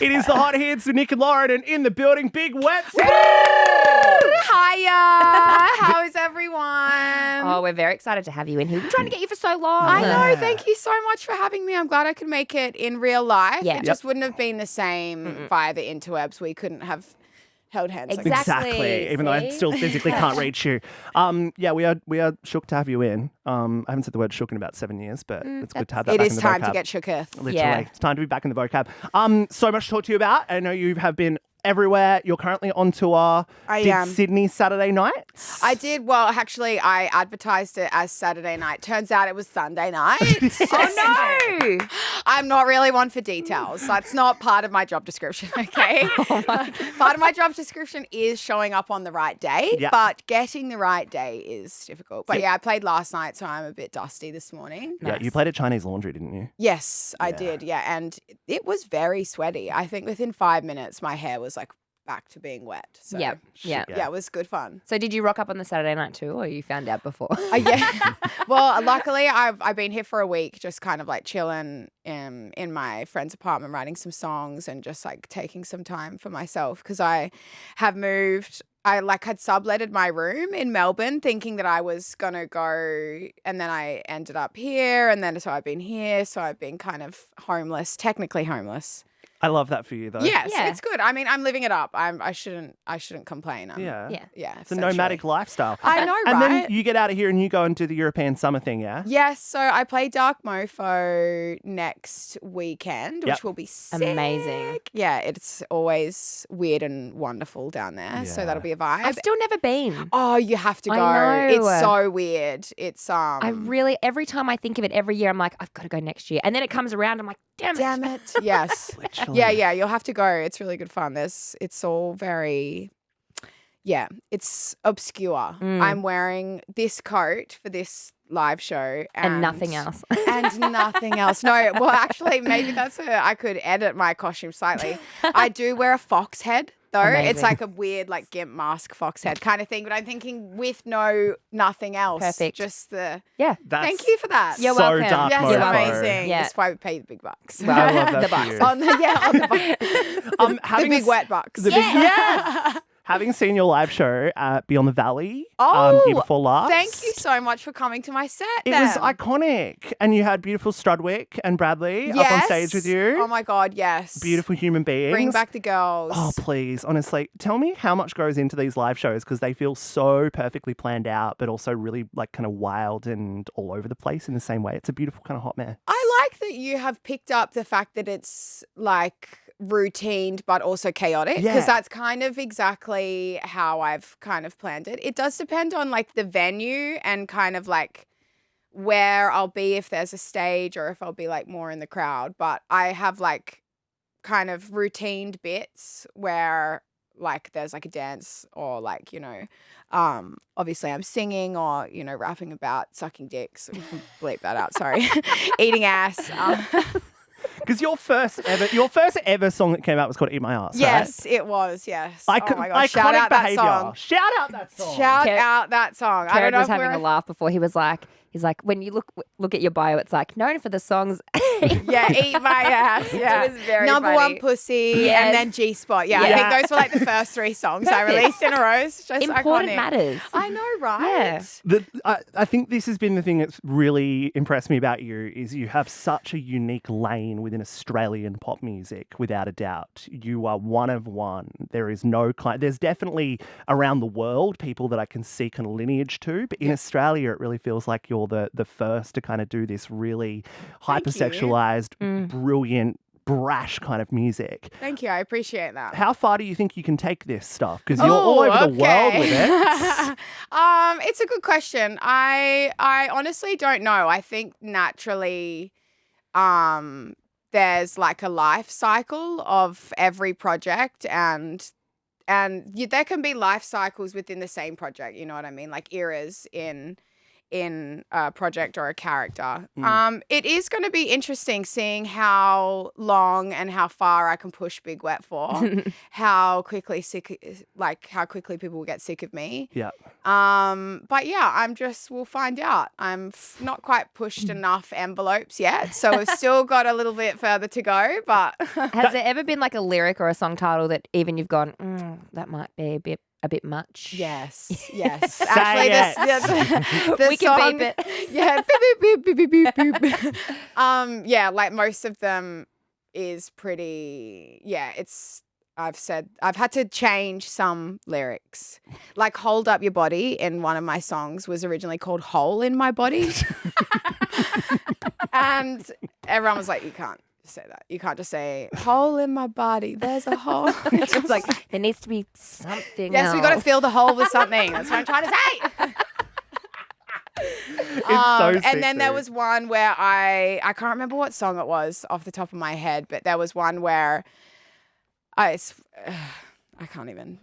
It is the hot hits with Nick and Lauren, and in the building, Big Wett. Hiya! How is everyone? Oh, we're very excited to have you in here. We've been trying to get you for so long. I know. Thank you so much for having me. I'm glad I could make it in real life. Yeah. It just wouldn't have been the same via the interwebs. We couldn't have held hands. Exactly. Exactly. Even though I still physically can't reach you. Yeah, we are shook to have you in. I haven't said the word shook in about 7 years, but it's good to have that It back is in the time vocab. to get shooketh. Literally. Yeah. It's time to be back in the vocab. So much to talk to you about. I know you have been everywhere. You're currently on tour. I Did am. Sydney Saturday nights? I did. Well, actually, I advertised it as Saturday night. Turns out it was Sunday night. Oh, no. I'm not really one for details. That's not part of my job description, okay? Part of my job description is showing up on the right day, Yeah. but getting the right day is difficult. But yeah, I played last night, so I'm a bit dusty this morning. Yeah, you played at Chinese Laundry, didn't you? Yes, I did. Yeah, and it was very sweaty. I think within 5 minutes, my hair was like back to being wet. So Yeah. yeah, it was good fun. So did you rock up on the Saturday night too, or you found out before? Yeah. Well, luckily I've been here for a week, just kind of like chilling in my friend's apartment, writing some songs and just like taking some time for myself because I have moved. I had subletted my room in Melbourne thinking that I was going to go, and then I ended up here, and then so I've been here, so I've been kind of homeless, technically homeless. I love that for you, though. Yes, Yeah. it's good. I mean, I'm living it up. I shouldn't complain. Yeah. Yeah. It's a nomadic lifestyle. I know, And right? then you get out of here and you go and do the European summer thing, yeah? Yes, so I play Dark Mofo next weekend, Yep. which will be sick. Amazing. Yeah, it's always weird and wonderful down there, so Yeah. that'll be a vibe. I've still never been. Oh, you have to go. I know. It's so weird. It's I really, every time I think of it every year, I'm like, I've got to go next year. And then it comes around, I'm like, damn it. Yes. Literally. Yeah, you'll have to go. It's really good fun. It's all very, it's obscure. I'm wearing this coat for this live show And nothing else. And nothing else. No, well, actually, maybe I could edit my costume slightly. I do wear a fox head. Though Amazing. it's like a weird like gimp mask fox head kind of thing, but I'm thinking with nothing else. Perfect. Just the Yeah. That's thank you for that. You're so welcome. dark Yes, You're mofo. welcome. amazing. Yeah. That's why we pay the big bucks. Well, I love that The for bucks. you. on the bucks. Having the a big s- wet bucks. The big, yes! Having seen your live show at Beyond the Valley Oh, year before last. Thank you so much for coming to my set. It was iconic. And you had beautiful Strudwick and Bradley up on stage with you. Oh my God, yes. Beautiful human beings. Bring back the girls. Oh, please. Honestly, tell me how much goes into these live shows because they feel so perfectly planned out, but also really like kind of wild and all over the place in the same way. It's a beautiful kind of hot mess. I like that you have picked up the fact that it's like routine but also chaotic because Yeah. that's kind of exactly how I've kind of planned it. It does depend on like the venue and kind of like where I'll be if there's a stage or if I'll be like more in the crowd, but I have like kind of routined bits where like there's like a dance or like, obviously I'm singing or, rapping about sucking dicks. Bleep that out, sorry. Eating ass. Because your first ever song that came out was called "Eat My Ass." Yes, it was, yes. Oh my God, iconic shout out that behavior. song. Shout out that song. Shout Ker- out that song. I Karen don't know was if having we're... a laugh before. He's like, when you look at your bio, it's like known for the songs. Yeah, Eat My Ass. Yeah. It was very Number funny. One Pussy Yes. and then G-Spot. Yeah, I Yeah. think those were like the first 3 songs I Perfect. released in a row. It's just Important iconic. matters. I know, right? Yeah. I think this has been the thing that's really impressed me about you is you have such a unique lane within Australian pop music, without a doubt. You are one of one. There is no there's definitely around the world people that I can see kind of lineage to, but in Australia it really feels like you're the first to kind of do this really Thank you. hypersexualized, brilliant, brash kind of music. Thank you. I appreciate that. How far do you think you can take this stuff? Because you're all over the world with it. It's a good question. I honestly don't know. I think naturally there's like a life cycle of every project and there can be life cycles within the same project, you know what I mean? Like eras in in a project or a character. Mm. It is going to be interesting seeing how long and how far I can push Big Wett for, how quickly people will get sick of me. Yeah. But yeah, we'll find out. I'm not quite pushed enough envelopes yet, so we've still got a little bit further to go. But Has there ever been like a lyric or a song title that even you've gone, that might be a bit much? Yes. We can beep it. Yeah, beep, beep, beep, beep, beep, beep. Yeah, like most of them is pretty. Yeah, I've had to change some lyrics. Like "Hold Up Your Body" in one of my songs was originally called "Hole in My Body," and everyone was like, "You can't say that. You can't just say hole in my body. There's a hole." It's just like there needs to be something. Yes, else. we got to fill the hole with something. That's what I'm trying to say. And then there was one where I can't remember what song it was off the top of my head, but there was one where I can't even.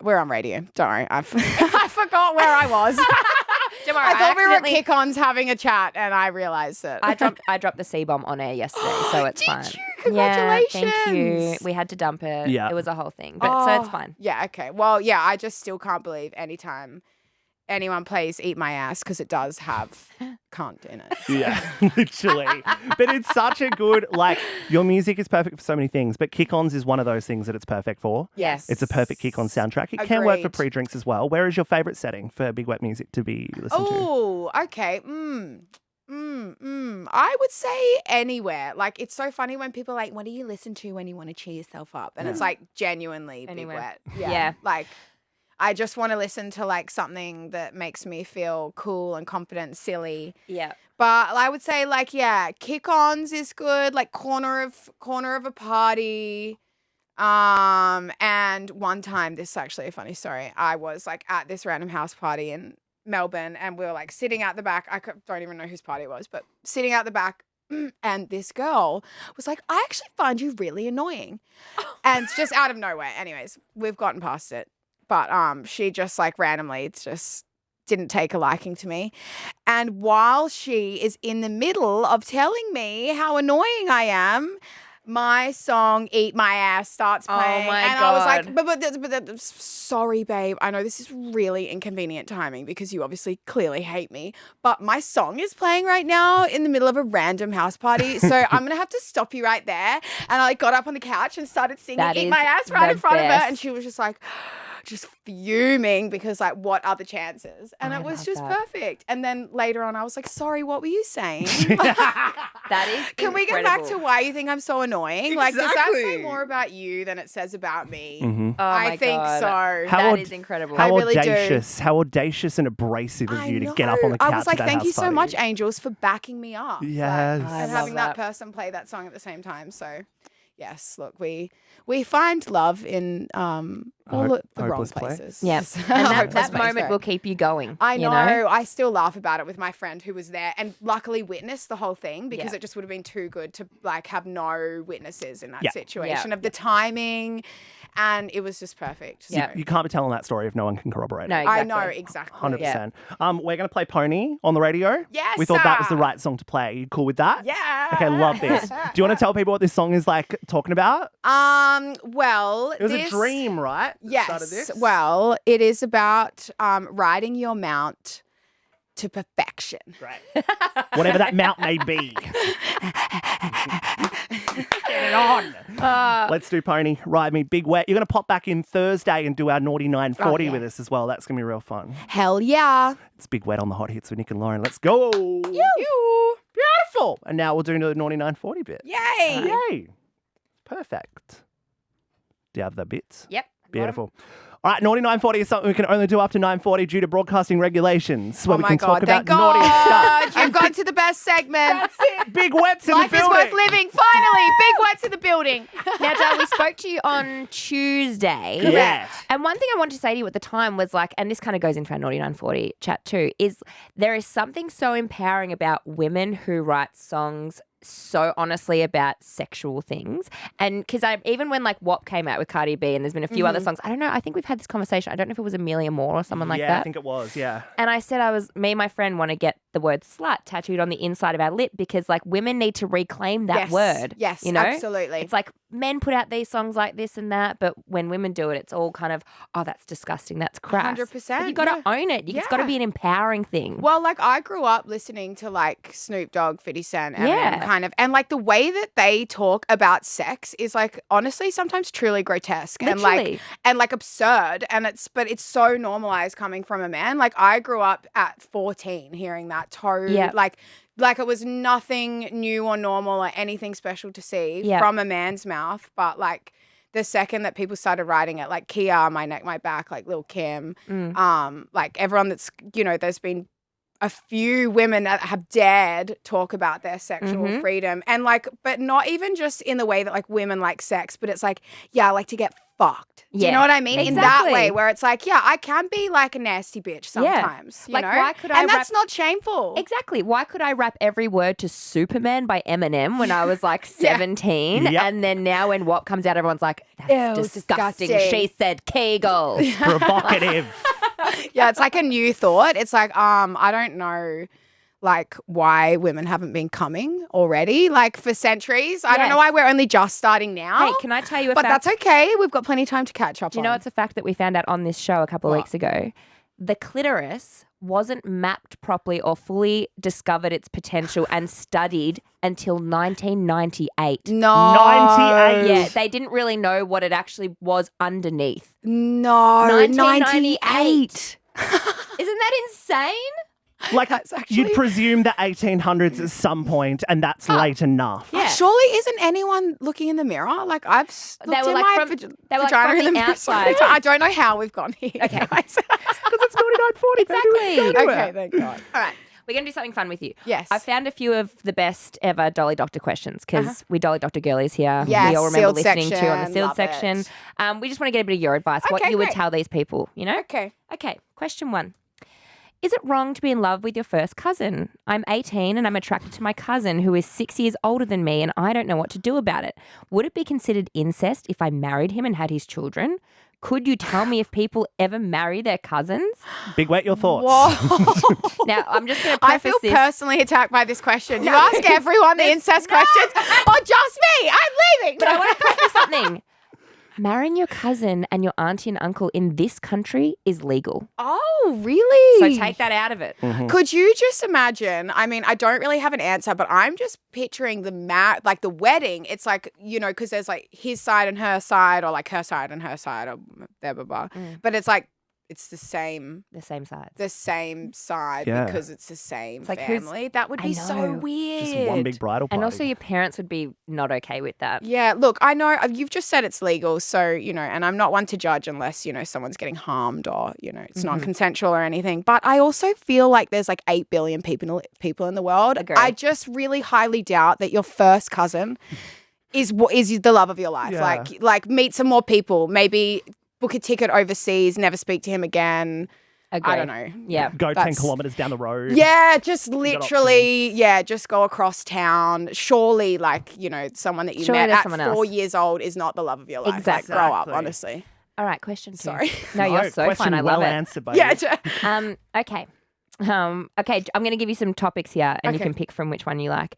We're on radio. Don't worry. I forgot where I was. Don't worry, I thought we were at Kick-Ons having a chat, and I realised it. I dropped the C-bomb on air yesterday, so it's fine. Did you? Congratulations. Yeah, thank you. We had to dump it. Yeah. It was a whole thing, but so it's fine. Yeah, okay. Well, yeah, I just still can't believe anytime anyone plays Eat My Ass, because it does have cunt in it. Yeah, literally. But it's such a good, like, your music is perfect for so many things, but Kick-Ons is one of those things that it's perfect for. Yes. It's a perfect Kick-On soundtrack. It can work for Agreed. pre-drinks as well. Where is your favourite setting for Big Wett music to be listened to? Oh, okay. I would say anywhere. Like, it's so funny when people are like, what do you listen to when you want to cheer yourself up? And it's like genuinely Anywhere. Big Wett. Yeah. Like, I just want to listen to like something that makes me feel cool and confident, silly. Yeah. But I would say like, yeah, Kick-Ons is good. Like corner of a party. And one time, this is actually a funny story. I was like at this random house party in Melbourne, and we were like sitting at the back. Don't even know whose party it was, but sitting at the back. And this girl was like, I actually find you really annoying. And just out of nowhere. Anyways, we've gotten past it. But she just like randomly just didn't take a liking to me. And while she is in the middle of telling me how annoying I am, my song "Eat My Ass" starts playing. Oh my and God. I was like, but sorry, babe. I know this is really inconvenient timing because you obviously clearly hate me. But my song is playing right now in the middle of a random house party. So I'm going to have to stop you right there. And I like, got up on the couch and started singing "Eat My Ass" right in front of her. And she was just like, just fuming because like, what are the chances? And it was just perfect. And then later on I was like, sorry, what were you saying? That is Can we get back to why you think I'm so annoying? Like, does that say more about you than it says about me? Mm-hmm. Oh my I think God. so. That is incredible. How I really do. how audacious and abrasive of I you know. to get up on the couch I was like, at that thank you house so party. much, Angels, for backing me up. Yes. Like, I and love having that that. person play that song at the same time. So, yes, look, we find love in all the wrong hopeless place. places. Yes. Yes. And Hopeless that place, moment right. will keep you going. I you know. know? I still laugh about it with my friend who was there and luckily witnessed the whole thing because Yeah. it just would have been too good to like have no witnesses in that Yeah. situation Yeah. of the timing, and it was just perfect. Yeah. So. You can't be telling that story if no one can corroborate No, it. exactly. I know exactly. 100%. We're going to play Pony on the radio. Yes, We thought that was the sir. right song to play. You cool with that? Yeah. Okay, love this. Do you want to tell people what this song is like talking about? Well, It was a dream, right? that started Yes. this? Well, it is about riding your mount to perfection. Great. Whatever that mount may be. Get it on. Let's do Pony. Ride me, Big Wett. You're going to pop back in Thursday and do our Naughty 940 yeah. with us as well. That's going to be real fun. Hell yeah. It's Big Wett on the Hot Hits with Nick and Lauren. Let's go. You. Beautiful. And now we'll do the Naughty 940 bit. Yay. Yay. Perfect. Do you have the bits? Yep. Beautiful. All right, Naughty 940 is something we can only do after 940 due to broadcasting regulations. Where Oh we my can God. talk about Thank naughty God. stuff. You've gone to the best segment. That's it. Big Wett's in Life the is building. worth living. Finally. Big Wett's in the building. Now, Dad, we spoke to you on Tuesday. Correct. And one thing I wanted to say to you at the time was like, and this kind of goes into our Naughty 940 chat too, is there is something so empowering about women who write songs so honestly about sexual things. And because even when like WAP came out with Cardi B and there's been a few other songs, I don't know, I think we've had this conversation. I don't know if it was Amelia Moore or someone like that. Yeah, I think it was, yeah. And I said me and my friend want to get the word slut tattooed on the inside of our lip because like women need to reclaim that word. Yes, you know? absolutely. It's like men put out these songs like this and that, but when women do it, it's all kind of, oh, that's disgusting, that's crass. 100%. But you got to own it. It's got to be an empowering thing. Well, like I grew up listening to like Snoop Dogg, 50 Cent, Eminem Yeah. kind of, and like the way that they talk about sex is like honestly sometimes truly grotesque Literally. and like absurd, and but it's so normalized coming from a man. Like I grew up at 14 hearing that like it was nothing new or normal or anything special to see from a man's mouth, but like the second that people started writing it, like Kia, My Neck, My Back, like Lil Kim, like everyone that's, you know, there's been a few women that have dared talk about their sexual freedom and like, but not even just in the way that like women like sex, but it's like, yeah, I like to get fucked. Do you know what I mean? Exactly. In that way where it's like, yeah, I can be like a nasty bitch sometimes, you like, know? why could I and that's not shameful. Exactly. Why could I rap every word to Superman by Eminem when I was like 17? Yep. And then now when WAP comes out, everyone's like, that's Ew, disgusting. disgusting. She said Kegels. Provocative. Yeah, it's like a new thought. It's like, I don't know like why women haven't been coming already, like for centuries. I don't know why we're only just starting now. Hey, can I tell you a But fact? that's okay. We've got plenty of time to catch up Do you know it's a fact that we found out on this show a couple of weeks ago? The clitoris wasn't mapped properly or fully discovered its potential and studied until 1998. No. 98. Yeah, they didn't really know what it actually was underneath. No. 1998. Isn't that insane? Like, That's actually- you'd presume the 1800s at some point, and that's late enough. Yeah. Surely isn't anyone looking in the mirror? Like I've looked in my vagina in the mirror. outside. I don't know how we've gone here. Okay. guys. Because it's 9940. Exactly. Okay, thank God. All right. We're going to do something fun with you. Yes. I found a few of the best ever Dolly Doctor questions because we Dolly Doctor girlies here. Yes, we all remember sealed listening to on the section. sealed Love section. it. We just want to get a bit of your advice, what Okay, you would great. tell these people, you know? Okay. Okay, question 1. Is it wrong to be in love with your first cousin? I'm 18 and I'm attracted to my cousin who is 6 years older than me and I don't know what to do about it. Would it be considered incest if I married him and had his children? Could you tell me if people ever marry their cousins? Big Wet, your thoughts. Whoa. Now, I'm just going to I preface feel this. personally attacked by this question. You ask everyone the incest questions or just me? I'm leaving. But I want to preface something. Marrying your cousin and your auntie and uncle in this country is legal. Oh, really? So take that out of it. Could you just imagine? I mean, I don't really have an answer, but I'm just picturing like the wedding. It's like, you know, because there's like his side and her side, or like her side and her side, or blah, blah, blah. But it's like, it's the same side Yeah. because it's the same like, family. That would I be so know. weird. Just one big bridal party. And also your parents would be not okay with that. Yeah, look, I know you've just said it's legal, so, you know, and I'm not one to judge unless, you know, someone's getting harmed or, you know, it's non-consensual or anything. But I also feel like there's like 8 billion people in the world. Agree. I just really highly doubt that your first cousin is the love of your life. Yeah. Like meet some more people, maybe book a ticket overseas, never speak to him again. Agree. I don't know. Yeah. Go 10 That's- kilometres down the road. Yeah, just got literally, just go across town. Surely, like, you know, someone that you Surely met there's at someone 4 else. years old is not the love of your life. Exactly. Like, grow up, Exactly. honestly. All right, question 2. Sorry. No, you're so question fine. I love well it. answered, baby. Yeah. Okay. Okay, I'm going to give you some topics here and you Okay. can pick from which one you like.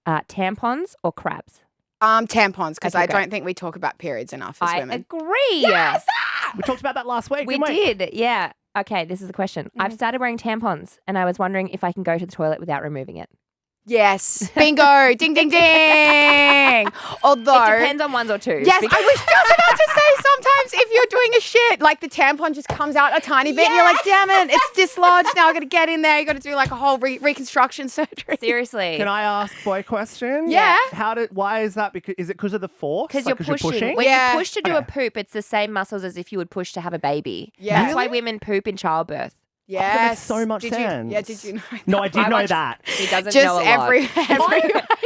Tampons or crabs? Tampons, because Okay, I great. don't think we talk about periods enough as I women. agree. Yes! We talked about that last week, We didn't we? did, yeah. Okay, this is the question. I've started wearing tampons and I was wondering if I can go to the toilet without removing it. Yes. Bingo. Ding, ding, ding. Although. It depends on ones or twos. Yes, because- I was just about to say sometimes if you're doing a shit, like the tampon just comes out a tiny bit and you're like, damn it, it's dislodged. Now I got to get in there. You got to do like a whole reconstruction surgery. Seriously. Can I ask boy question? Yeah. Why is that? Is it because of the force? Because Like, you're pushing. When Yeah. you push to do a poop, it's the same muscles as if you would push to have a baby. Yeah. That's why women poop in childbirth. Yes. that makes so much Did sense. Did you know? No, I did I know watched- that. He doesn't Just know a lot. every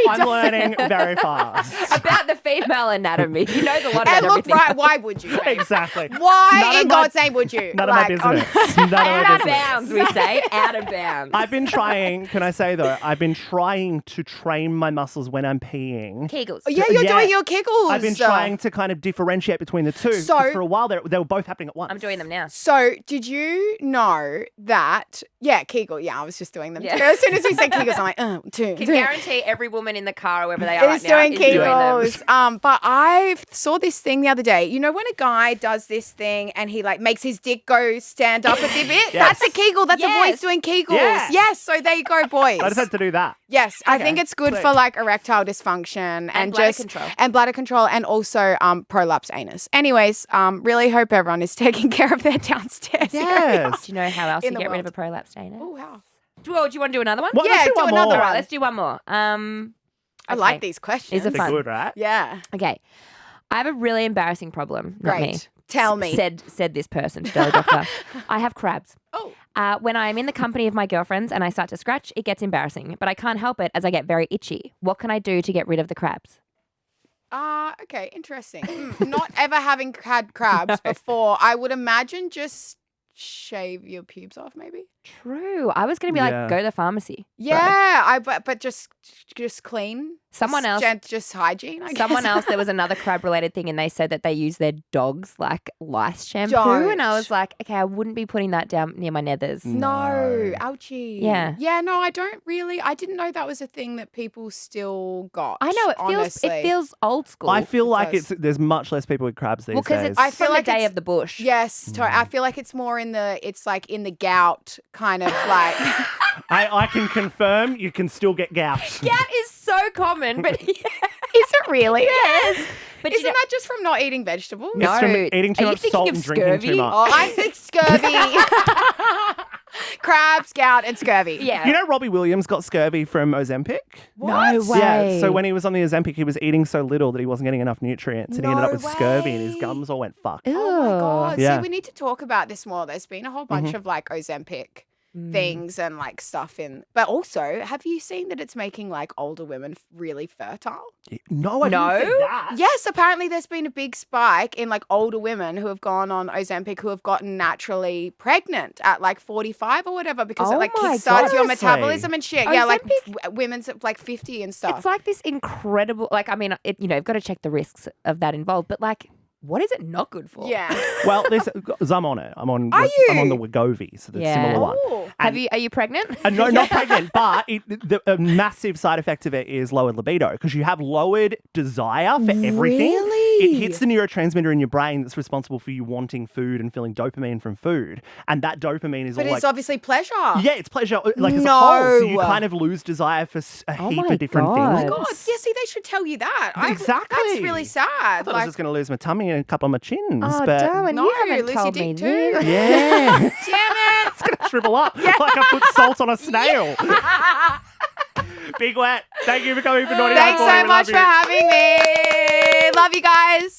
I'm learning very fast. about the female anatomy. He knows a lot about And look, everything. right, why would you? Kate? Exactly. Why None of in my- God's name would you? None of my business. None of my Out of business. bounds, we say. Out of bounds. I've been trying, can I say though, I've been trying to train my muscles when I'm peeing. Kegels. Yeah, you're doing your Kegels. I've been trying to kind of differentiate between the two. So- 'cause for a while they were both happening at once. I'm doing them now. So, did you know that? Yeah, Kegel. Yeah, I was just doing them. Yeah. Too. As soon as we said Kegels, I'm like, two. Can guarantee every woman in the car or wherever they are Is right now doing is doing them. Kegels. But I saw this thing the other day. You know when a guy does this thing and he like makes his dick go stand up a bit? Yes. That's a Kegel. That's a Yes. boys doing Kegels. Yeah. Yes. So there you go, boys. I just had to do that. Yes, I Okay, think it's good sick. for like erectile dysfunction and bladder just control. and bladder control and also prolapse anus. Anyways, really hope everyone is taking care of their downstairs. Yes. Do you know how else In you the get rid of world. a prolapse anus? Oh wow. Do you want to do another one? Well, Yeah, let's do one another more. All one. right, let's do one more. I like okay. these questions. These are They're fun. good, right? Yeah. Okay. I have a really embarrassing problem. Not me. Great. Tell me. Said this person to the doctor. I have crabs. Oh. When I'm in the company of my girlfriends and I start to scratch, it gets embarrassing, but I can't help it as I get very itchy. What can I do to get rid of the crabs? Okay, interesting. Not ever having had crabs before. I would imagine just shave your pubes off, maybe. True. I was going to be Yeah. like, go to the pharmacy. Yeah, but just clean. Someone else- just hygiene. I guess. Someone else, there was another crab related thing, and they said that they use their dogs like lice shampoo. And I Don't. was like, okay, I wouldn't be putting that down near my nethers. No, ouchie. Yeah. Yeah, no, I don't really. I didn't know that was a thing that people still got. I know honestly. it feels old school. I feel like does. there's much less people with crabs these well because days. it's I feel from like the day it's- of the bush. Yes, I feel like it's more it's like in the gout kind of like. I can confirm you can still get gout. Gout is so common, but Is it really? yes. But Isn't that just from not eating vegetables? No. It's from eating too Are you much thinking salt of and drinking scurvy? too much. Oh, I think scurvy. Crabs, gout, and scurvy. yeah. You know Robbie Williams got scurvy from Ozempic? No way. Yeah, so when he was on the Ozempic, he was eating so little that he wasn't getting enough nutrients and he ended up No with scurvy and his way. gums all went fucked. Oh my god. Yeah. See, we need to talk about this more. There's been a whole bunch of like Ozempic things and like stuff in. But also, have you seen that it's making like older women really fertile? No, I No? didn't see that. Yes, apparently there's been a big spike in like older women who have gone on Ozempic who have gotten naturally pregnant at like 45 or whatever because it Oh like my kickstarts God. your Seriously? metabolism and shit. Yeah, like Ozempic- women's at like 50 and stuff. It's like this incredible, like, I mean, you've got to check the risks of that involved, but like, what is it not good for? yeah. Well, I'm on it. I'm on Are I'm on the you? Wegovy, so the Yeah. similar one. Oh. Are you pregnant? No, not pregnant, but a massive side effect of it is lowered libido because you have lowered desire for everything. Really? It hits the neurotransmitter in your brain that's responsible for you wanting food and feeling dopamine from food. And that dopamine is But all it's like... obviously pleasure. Yeah, it's pleasure like as a whole. So you No. kind of lose desire for a Oh heap my of different God. things. God, yeah, see, they should tell you that. Exactly. That's really sad. I thought I was just going to lose my tummy and a couple of my chins. Oh, but darling, No, you haven't lose your told me dick too. this. Yeah. Damn it. It's going to shrivel up like I put salt on a snail. Big Wett, thank you for coming for Naughty Thanks Night Boy. so We much love for you. having me. Love you guys.